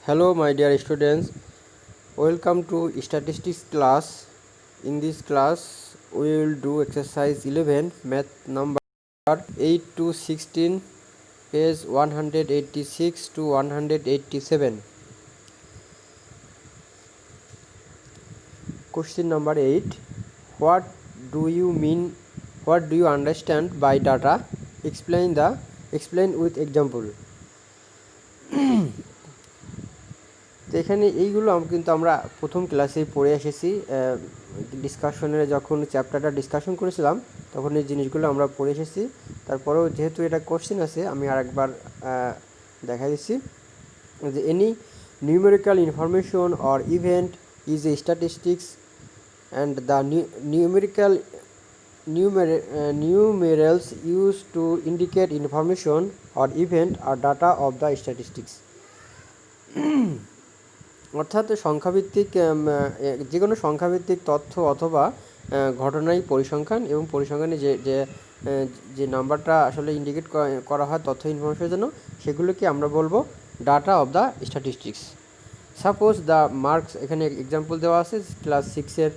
Hello, my dear students. Welcome to statistics class. In this class, we will do exercise 11, math number 8 to 16, page 186 to 187. Question number 8. What do you mean? What do you understand by data? Explain with example. তো এখানে এইগুলো কিন্তু আমরা প্রথম ক্লাসেই পড়ে এসেছি। ডিসকাশনে যখন চ্যাপ্টারটা ডিসকাশন করেছিলাম তখন এই জিনিসগুলো আমরা পড়ে এসেছি। তারপরেও যেহেতু এটা কোশ্চেন আছে আমি আরেকবার দেখা দিচ্ছি যে any numerical information or event is a statistics and the numerals used to indicate information or event or data of the statistics. অর্থাৎ সংখ্যাভিত্তিক যে কোনো সংখ্যাভিত্তিক তথ্য অথবা ঘটনাই পরিসংখ্যান, এবং পরিসংখ্যানে যে নাম্বারটা আসলে ইন্ডিকেট করা হয় তথ্য ইনফরমেশনের জন্য সেগুলোকে আমরা বলবো data of the statistics. Suppose the marks, এখানে এক্সাম্পল দেওয়া আছে ক্লাস 6-এর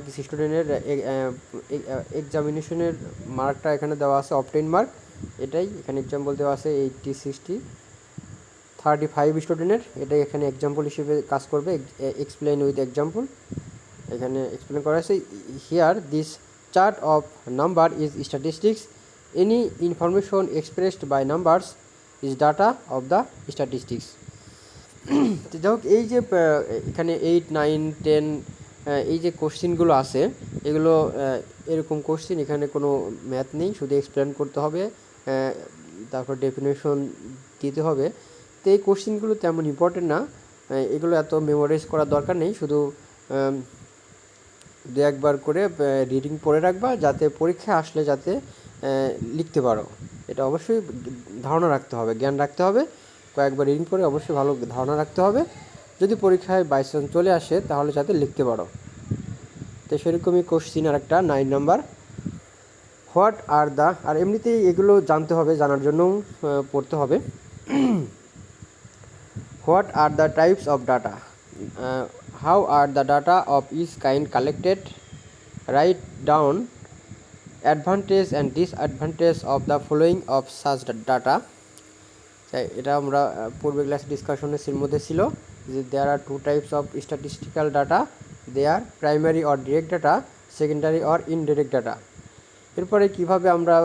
কিছু স্টুডেন্টের এক্সামিনেশনের মার্কটা এখানে দেওয়া আছে অবটেইন মার্ক, এটাই এখানে এক্সাম্পল দেওয়া আছে 80, 60, 35 স্টুডেন্টের, এটাই এখানে এক্সাম্পল হিসেবে কাজ করবে। এক্সপ্লেন উইথ এক্সাম্পল এখানে এক্সপ্লেন করা আছে। Here this chart of number is statistics, any information expressed by numbers is data of the statistics. তো যাই হোক, এই যে এখানে 8, 9, 10 এই যে কোশ্চিনগুলো আছে এগুলো এরকম কোশ্চিন, এখানে কোনো ম্যাথ নেই, শুধু এক্সপ্লেন করতে হবে, তারপর ডেফিনেশন দিতে হবে। তো এই কোশ্চিনগুলো তেমন ইম্পর্টেন্ট না, এগুলো এত মেমোরাইজ করার দরকার নেই, শুধু দু একবার করে রিডিং পড়ে রাখবা যাতে পরীক্ষা আসলে যাতে লিখতে পারো। এটা অবশ্যই ধারণা রাখতে হবে, জ্ঞান রাখতে হবে, কয়েকবার রিডিং পড়ে অবশ্যই ভালো ধারণা রাখতে হবে, যদি পরীক্ষায় বাই চান্স চলে আসে তাহলে যাতে লিখতে পারো। তো সেরকমই কোশ্চিন আর একটা 9 নাম্বার, হোয়াট আর দ্য, আর এমনিতেই এগুলো জানতে হবে, জানার জন্যও পড়তে হবে। What are the types of data? How are the data of each kind collected? Write down advantage and disadvantage of the following of such data. এটা আমরা পূর্বে ক্লাস ডিসকাশনের মধ্যে ছিল যে there are two types of statistical data. They are primary or direct data, secondary or indirect data. এরপরে কিভাবে আমরা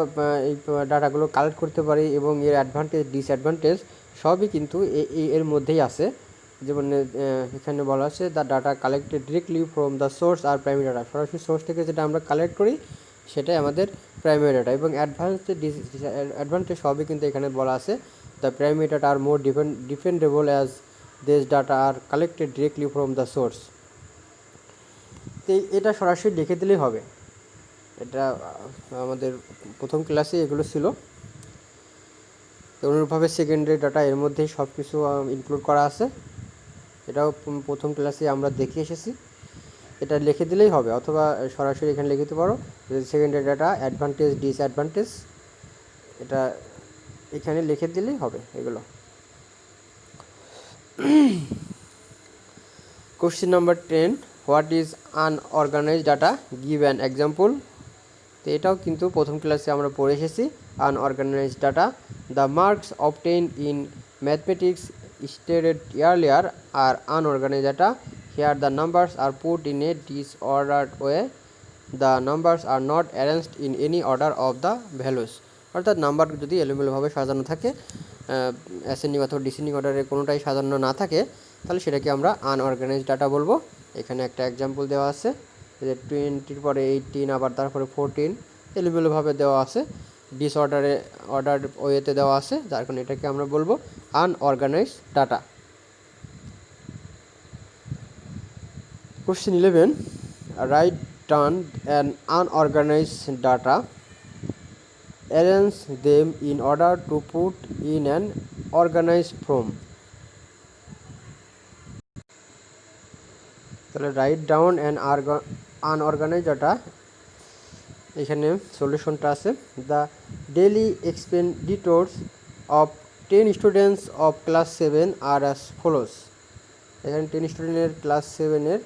এই ডাটাগুলো কালেক্ট করতে পারি এবং এর অ্যাডভান্টেজ ডিসঅ্যাডভান্টেজ সবই কিন্তু এর মধ্যেই আছে। যেমন এখানে বলা আছে the data collected directly from the source are primary data, সরাসরি সোর্স থেকে যেটা আমরা কালেক্ট করি সেটাই আমাদের প্রাইমারি ডাটা, এবং অ্যাডভান্টেজ সবই কিন্তু এখানে বলা আছে। The primary data are more dependable as this data are collected directly from the source. তো এটা সরাসরি লিখে দিলেই হবে, এটা আমাদের প্রথম ক্লাসে এগুলো ছিল। তো অনুরূপভাবে সেকেন্ডারি ডাটা এর মধ্যেই সব কিছু ইনক্লুড করা আছে, এটাও প্রথম ক্লাসে আমরা দেখে এসেছি। এটা লিখে দিলেই হবে, অথবা সরাসরি এখানে লিখে দিতে পারো সেকেন্ডারি ডাটা অ্যাডভান্টেজ ডিসঅ্যাডভান্টেজ, এটা এখানে লিখে দিলেই হবে এগুলো। Question number 10, what is unorganised data, give an example. তো এটাও কিন্তু প্রথম ক্লাসে আমরা পড়ে এসেছি। Unorganised data, the marks obtained in mathematics stated earlier are unorganized data. Here the numbers are put in a disordered way. The numbers are not arranged in any order of the values. অর্থাৎ number যদি এলোমেলোভাবে সাজানো থাকে, ascending অথবা descending অর্ডারে কোনোটাই সাজানো না থাকে, তাহলে সেটাকে আমরা আনঅর্গানাইজড ডাটা বলবো। এখানে একটা এক্সাম্পল দেওয়া আছে যে 20 পরে 18, আবার তারপরে 14 এলোমেলোভাবে দেওয়া আছে, অর্ডার ওয়েতে দেওয়া আছে, যার কারণে এটাকে আমরা বলবো unorganised data. Question 11, write down an unorganised data, arrange them in order to put in an organised form. তাহলে write down an unorganised data, এখানে সলিউশনটা আছে। The daily expenditures of 10 students of class 7 are as follows. এখানে 10 স্টুডেন্টের class 7-এর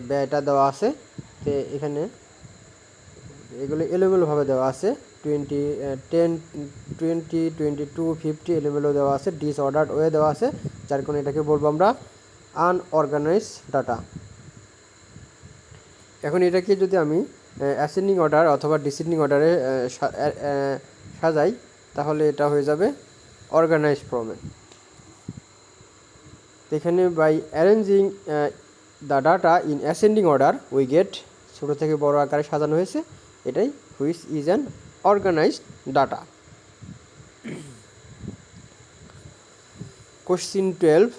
ব্যয়টা দেওয়া আছে। তো এখানে এগুলো এলোমেলোভাবে দেওয়া আছে, 20 10 20 22 50 এলোমেলো দেওয়া আছে, ডিসঅর্ডার্ড ওয়ে দেওয়া আছে, যার কারণে এটাকে বলবো আমরা আনঅর্গানাইজড ডাটা। এখন এটাকে যদি আমি অ্যাসেন্ডিং অর্ডার অথবা ডিসেন্ডিং অর্ডারে সাজাই, তাহলে এটা হয়ে যাবে অর্গানাইজড ফর্মে। এখানে by arranging the data in ascending order we get, ছোটো থেকে বড় আকারে সাজানো হয়েছে, এটাই which is an organised data. Question 12.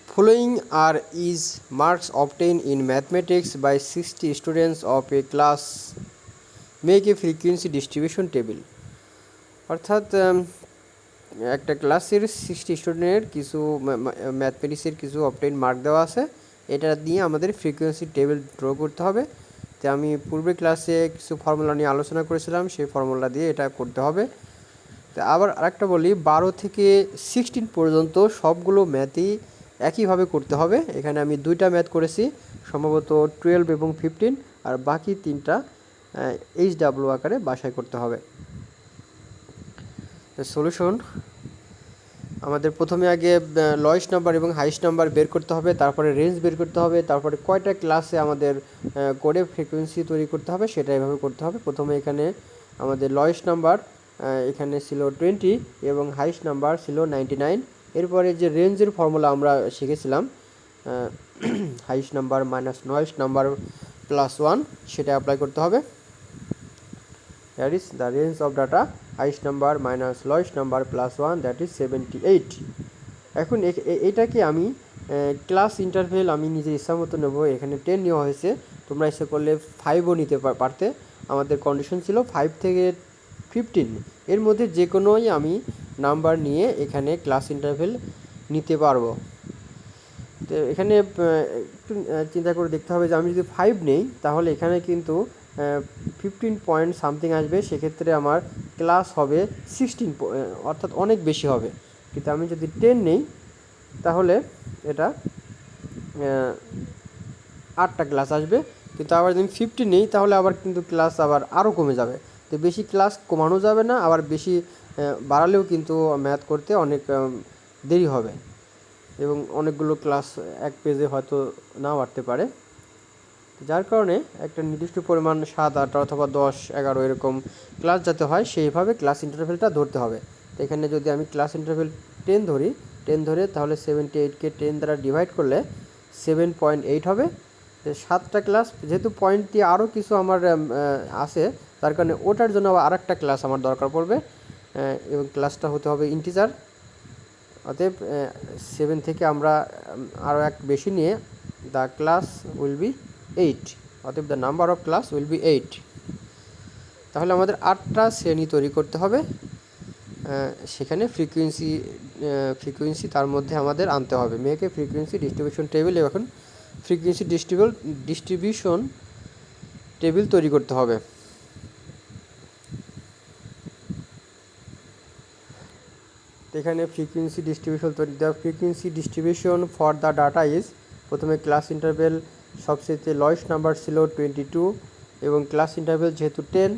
Following are is marks obtained in mathematics by 60 students of a class. Make a frequency distribution table. অর্থাৎ একটা ক্লাসের 60 স্টুডেন্টের কিছু ম্যাথমেটিক্সের কিছু অবটেইন মার্ক দেওয়া আছে, এটা দিয়ে আমাদের ফ্রিকোয়েন্সি টেবিল ড্র করতে হবে। তো আমি পূর্বে ক্লাসে কিছু ফর্মুলা নিয়ে আলোচনা করেছিলাম, সেই ফর্মুলা দিয়ে এটা করতে হবে। তো আবার আরেকটা বলি, 12 থেকে 16 পর্যন্ত সবগুলো ম্যাথই একইভাবে করতে হবে। এখানে আমি 2টা ম্যাথ করেছি, সম্ভবত 12 এবং 15, আর বাকি 3টা HW আকারে বাসায় করতে হবে। সলিউশন, আমাদের প্রথমে আগে লোয়েস্ট নাম্বার এবং হাইয়েস্ট নাম্বার বের করতে হবে, তারপরে রেঞ্জ বের করতে হবে, তারপরে কয়টা ক্লাসে আমাদের করে ফ্রিকোয়েন্সি তৈরি করতে হবে সেটা এভাবে করতে হবে। প্রথমে এখানে আমাদের লোয়েস্ট নাম্বার এখানে ছিল 20 এবং হাইয়েস্ট নাম্বার ছিল 99। এরপরে যে রেঞ্জের ফর্মুলা আমরা শিখেছিলাম, highest number minus lowest number plus 1, সেটা অ্যাপ্লাই করতে হবে। That is the range of data, highest number minus lowest number plus 1, that is 78। এখন এটাকে আমি ক্লাস ইন্টারভেল আমি নিজের ইচ্ছা মতো নেবো। এখানে 10 নেওয়া হয়েছে, তোমরা ইচ্ছা করলে 5ও নিতে পারতে। আমাদের কন্ডিশন ছিল 5 থেকে 15, এর মধ্যে যে কোনোই আমি নাম্বার নিয়ে এখানে ক্লাস ইন্টারভেল নিতে পারবো। তো এখানে একটু চিন্তা করে দেখতে হবে যে আমি যদি 5 নেই, তাহলে এখানে কিন্তু 15 পয়েন্ট সামথিং আসবে, সেক্ষেত্রে আমার ক্লাস হবে 16, অর্থাৎ অনেক বেশি হবে। কিন্তু আমি যদি 10 নেই, তাহলে এটা 8টা ক্লাস আসবে। কিন্তু আবার যদি 15 নেই, তাহলে আবার কিন্তু ক্লাস আরও কমে যাবে। তো বেশি ক্লাস কমানো যাবে না, আবার বেশি বাড়ালেও কিন্তু ম্যাথ করতে অনেক দেরি হবে এবং অনেকগুলো ক্লাস এক পেজে হয়তো নাও বাড়তে পারে। যার কারণে একটা নির্দিষ্ট পরিমাণ 7, 8 অথবা 10, 11 এরকম ক্লাস যাতে হয় সেইভাবে ক্লাস ইন্টারভেলটা ধরতে হবে। তো এখানে যদি আমি ক্লাস ইন্টারভেল 10 ধরে তাহলে 78কে 10 দ্বারা ডিভাইড করলে 7.8 হবে। 7টা ক্লাস, যেহেতু পয়েন্ট দিয়ে আরও কিছু আমার আছে, তার কারণে ওটার জন্য আবার আরেকটা ক্লাস আমার দরকার পড়বে এবং ক্লাসটা হতে হবে ইন্টিজার। অতএব 7 থেকে আমরা আরও এক বেশি নিয়ে দ্য ক্লাস উইল বি 8, অতএব the number of class will be 8। তাহলে আমাদের 8টা শ্রেণী তৈরি করতে হবে, সেখানে ফ্রিকোয়েন্সি তার মধ্যে আমাদের আনতে হবে। মেয়েকে ফ্রিকোয়েন্সি ডিস্ট্রিবিউশন টেবিল, এখন ফ্রিকোয়েন্সি ডিস্ট্রিবিউশন টেবিল তৈরি করতে হবে। এখানে ফ্রিকোয়েন্সি ডিস্ট্রিবিউশন তৈরি, the frequency distribution for the data is, প্রথমে ক্লাস ইন্টারভেল সবচেয়ে লোয়েস্ট নাম্বার ছিল 22 এবং ক্লাস ইন্টারভেল যেহেতু 10,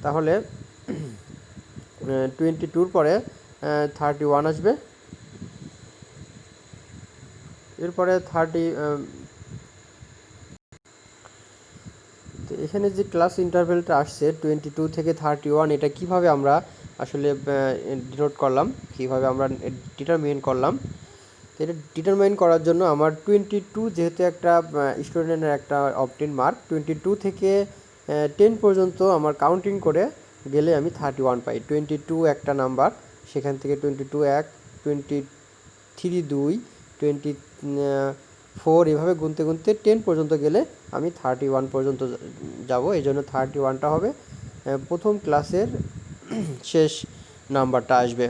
তাহলে 22-র পরে 31 আসবে, এরপরে 30। তো এখানে যে ক্লাস ইন্টারভেলটা আসছে 22 থেকে 31, এটা কিভাবে আমরা আসলে ডিনোট করলাম, কিভাবে আমরা ডিটারমাইন করলাম। এটা ডিটারমাইন করার জন্য আমার 22 যেহেতু একটা স্টুডেন্টের একটা অবটেন মার্ক, 22 থেকে 10 পর্যন্ত আমার কাউন্টিং করে গেলে আমি 31 পাই। 22 একটা নাম্বার, সেখান থেকে 22 1, 23 2, 24 এভাবে গুনতে 10 পর্যন্ত গেলে আমি 31 পর্যন্ত যাব। এই জন্য 31টা হবে প্রথম ক্লাসের শেষ নাম্বারটা আসবে।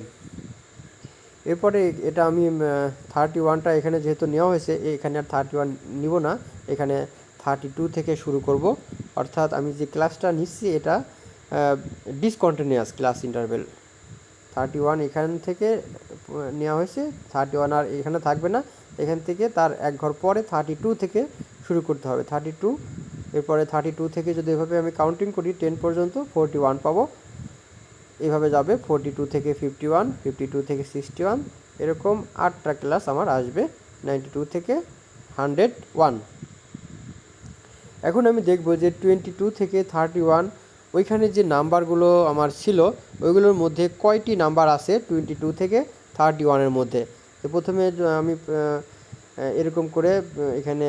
এরপরে এটা আমি 31টা এখানে যেহেতু নেওয়া হয়েছে, এখানে আর 31 নিব না, এখানে 32 থেকে শুরু করব। অর্থাৎ আমি যে ক্লাসটা নিচ্ছি এটা ডিসকন্টিনিউয়াস ক্লাস ইন্টারভেল। 31 এখান থেকে নেওয়া হয়েছে, 31 আর এখানে থাকবে না, এখান থেকে তার এক ঘর পরে 32 থেকে শুরু করতে হবে। 32, এরপরে 32 থেকে যদি এভাবে আমি কাউন্টিং করি 10 পর্যন্ত 41 পাবো, এভাবে যাবে 42 থেকে 51, 52 থেকে 61, এরকম 8টা ক্লাস আমার আসবে 92 থেকে 101। এখন আমি দেখব যে 22 থেকে 31 ওইখানে যে নাম্বারগুলো আমার ছিল ওইগুলোর মধ্যে কয়টি নাম্বার আছে 22 থেকে 31-এর মধ্যে। তো প্রথমে আমি এরকম করে এখানে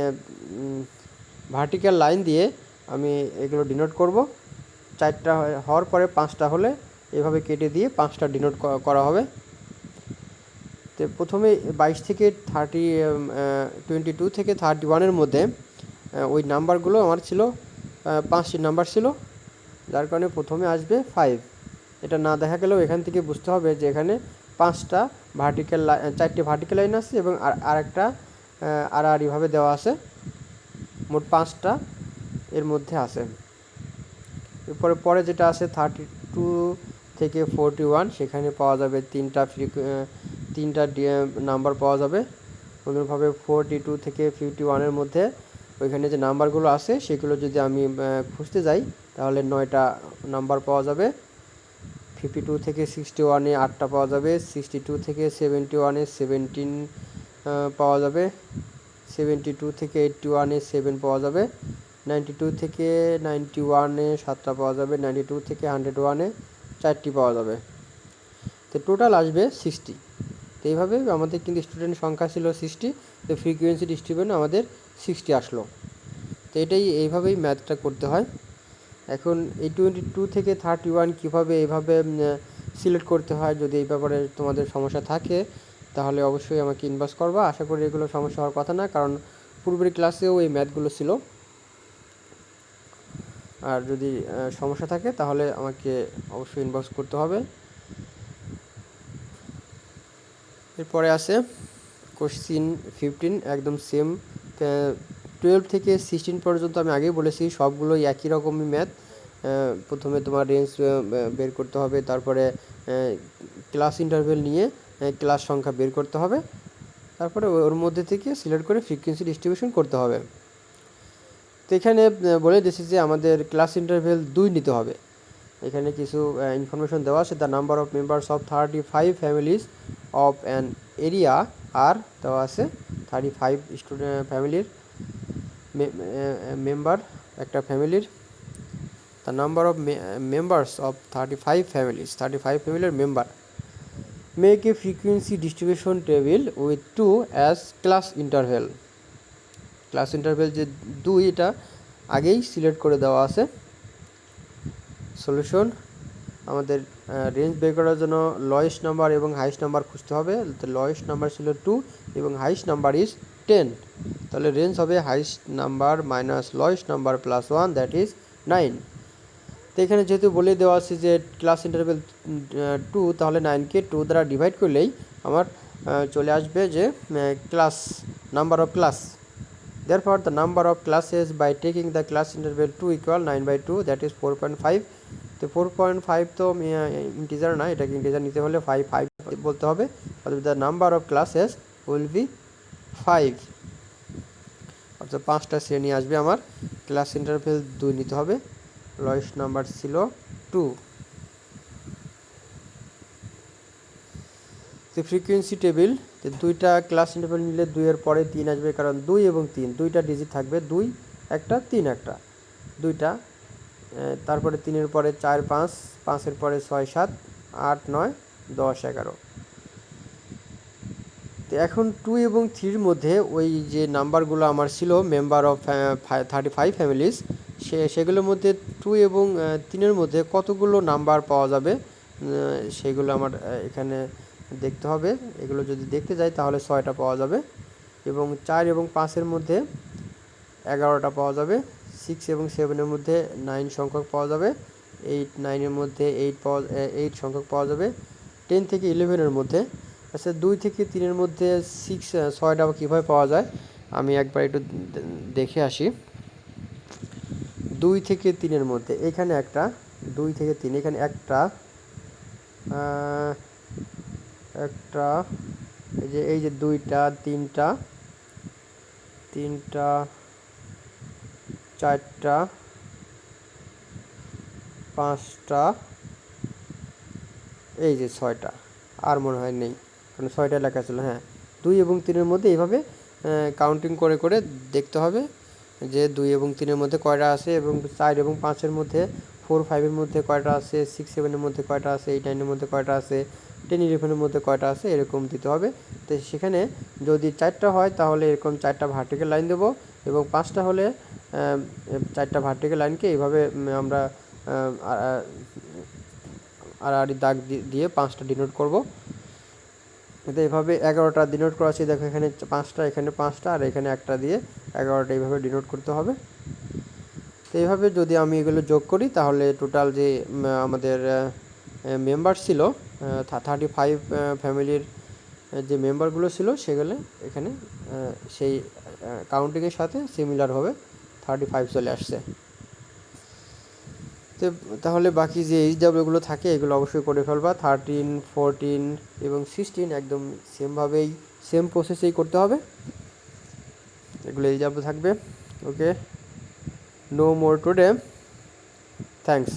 ভার্টিক্যাল লাইন দিয়ে আমি এগুলো ডিনোট করব। 4টা হওয়ার পরে 5টা হলে এভাবে কেটে দিয়ে 5টা ডিনোট করা হবে। তো প্রথমে 22 থেকে 22 থেকে 31-এর মধ্যে ওই নাম্বারগুলো আমার ছিল 5টি নাম্বার ছিল, যার কারণে প্রথমে আসবে 5। এটা না দেখা গেলেও এখান থেকে বুঝতে হবে যে এখানে 5টা ভার্টিক্যাল 4টে ভার্টিক্যাল লাইন আছে এবং আরেকটা আড়াআড়িভাবে দেওয়া আছে, মোট 5টা এর মধ্যে আছে। এরপরে পরে যেটা আছে 32 থেকে 41, সেখানে পাওয়া যাবে তিনটা নাম্বার পাওয়া যাবে। অনুরূপভাবে 42 থেকে 51-এর মধ্যে ওইখানে যে নাম্বারগুলো আছে সেগুলো যদি আমি খুঁজতে যাই তাহলে 9টা নাম্বার পাওয়া যাবে। 52 থেকে 61-এ 8টা পাওয়া যাবে। 62 থেকে 71-এ 17 পাওয়া যাবে। 72 থেকে 81-এ 7 পাওয়া যাবে। 92 থেকে 91-এ 7টা পাওয়া যাবে। 92 থেকে 101-এ 4টি পাওয়া যাবে। তো টোটাল আসবে 60। তো এইভাবে আমাদের কিন্তু স্টুডেন্ট সংখ্যা ছিল 60, তো ফ্রিকোয়েন্সি ডিস্ট্রিবিউশন আমাদের 60 আসলো। তো এইভাবেই ম্যাথটা করতে হয়। এখন এই 22 থেকে 31 কীভাবে এইভাবে সিলেক্ট করতে হয়, যদি এই ব্যাপারে তোমাদের সমস্যা থাকে তাহলে অবশ্যই আমাকে ইনবক্স করবা। আশা করি এগুলো সমস্যা হওয়ার কথা না, কারণ পূর্বের ক্লাসেও এই ম্যাথগুলো ছিল। আর যদি সমস্যা থাকে তাহলে আমাকে অবশ্যই ইনবক্স করতে হবে। এরপরে আছে কোশ্চিন 15, একদম সেম। 12 থেকে 16 পর্যন্ত আমি আগেই বলেছি সবগুলোই একই রকমই ম্যাথ। প্রথমে তোমার রেঞ্জ বের করতে হবে, তারপরে ক্লাস ইন্টারভেল নিয়ে ক্লাস সংখ্যা বের করতে হবে, তারপরে ওর মধ্যে থেকে সিলেক্ট করে ফ্রিকোয়েন্সি ডিস্ট্রিবিউশন করতে হবে। তো এখানে বলে দিয়েছি যে আমাদের ক্লাস ইন্টারভেল 2 নিতে হবে। এখানে কিছু ইনফরমেশন দেওয়া আছে। The number of members of 35 families of an area are দেওয়া আছে 35 স্টুডেন্ট ফ্যামিলির মেম্বার একটা ফ্যামিলির। The number of members of 35 families, 35 ফ্যামিলির member. Make a frequency distribution table with 2 as class interval. Class interval যে 2 এটা আগেই সিলেক্ট করে দেওয়া আছে। সলিউশন, আমাদের রেঞ্জ বের করার জন্য লোয়েস্ট নাম্বার এবং হাইস্ট নাম্বার খুঁজতে হবে। তো লোয়েস্ট নাম্বার ছিল 2 এবং হাইস্ট নাম্বার ইজ 10, তাহলে রেঞ্জ হবে highest number minus lowest number plus 1, that is 9। তো এখানে যেহেতু বলে দেওয়া আছে যে ক্লাস ইন্টারভেল 2, তাহলে 9কে 2 দ্বারা ডিভাইড করলেই আমার চলে আসবে যে class number of class. Therefore, the number of classes by taking the class interval 2 equal 9/2, that is 4.5. তো 4.5 তো ইন্টিজার না, এটাকে ইন্টিজার নিতে হলে 5 বলতে হবে। অর্থাৎ the number of classes will be 5, অর্থাৎ 5টা শ্রেণী আসবে আমার। ক্লাস ইন্টারভেল 2 নিতে হবে, লোয়েস্ট নাম্বার ছিল 2। তো ফ্রিকোয়েন্সি টেবিল, তো 2টা ক্লাস ইন্টারভেল নিলে 2 এর পরে 3 আসবে, কারণ 2 এবং 3 2টা ডিজিট থাকবে, 2 একটা 3 একটা 2টা। তারপরে 3-এর পরে 4 5, 5-এর পরে 6 7 8 9 10 11। তো এখন 2 এবং 3-র মধ্যে ওই যে নাম্বারগুলো আমার ছিল মেম্বার অফ 35 ফ্যামিলিজ, সেগুলোর মধ্যে 2 এবং 3-এর মধ্যে কতগুলো নাম্বার পাওয়া যাবে সেগুলো আমার এখানে দেখতে হবে। এগুলো যদি দেখতে যাই তাহলে 6টা পাওয়া যাবে, এবং 4 এবং 5-এর মধ্যে 11টা পাওয়া যাবে। 6 এবং 7-এর মধ্যে 9 সংখ্যক পাওয়া যাবে। 8 9-এর মধ্যে 8 সংখ্যক পাওয়া যাবে। 10 থেকে 11-এর মধ্যে, আচ্ছা 2 থেকে 3-এর মধ্যে 6-6টা কীভাবে পাওয়া যায় আমি একবার একটু দেখে আসি। 2 থেকে 3-এর মধ্যে এখানে একটা, 2 থেকে 3 এখানে একটা, একটা, এই যে দুইটা, তিনটা, চারটা, পাঁচটা, এই যে ছয়টা। আর মনে হয় নেই, কারণ ছয়টা লেখা ছিল। হ্যাঁ, 2 এবং 3-এর মধ্যে এইভাবে কাউন্টিং করে করে দেখতে হবে যে 2 এবং 3-এর মধ্যে কয়টা আছে, এবং 4 এবং 5-এর মধ্যে, 4, 5-এর মধ্যে কয়টা আছে, 6, 7-এর মধ্যে কয়টা আছে, 8, 9-এর মধ্যে কয়টা আছে, 10, 11-এর মধ্যে কয়টা আছে, এরকম দিতে হবে। তো সেখানে যদি 4টা হয় তাহলে এরকম 4টা ভার্টিক্যাল লাইন দেবো, এবং 5টা হলে 4টা ভার্টিক্যাল লাইনকে এইভাবে আমরা আড়াআড়ি দাগ দিয়ে 5টা ডিনোট করব। তো এইভাবে 11টা ডিনোট করা আছে। দেখো এখানে 5টা, এখানে 5টা, আর এখানে একটা দিয়ে 11টা এইভাবে ডিনোট করতে হবে। তো এইভাবে যদি আমি এগুলো যোগ করি তাহলে টোটাল যে আমাদের মেম্বার ছিল 35 ফ্যামিলির যে মেম্বারগুলো ছিল সেগুলো এখানে সেই কাউন্টিংয়ের সাথে সিমিলার হবে 35 চলে আসছে। তো তাহলে বাকি যে এইচডাব্লিউগুলো থাকে এগুলো অবশ্যই করে ফেলবা। 13, 14 এবং 16 একদম সেমভাবেই, সেম প্রসেসেই করতে হবে। এগুলো এইচডাব্লিউ থাকবে। ওকে, নো মোর টুডে, থ্যাঙ্কস।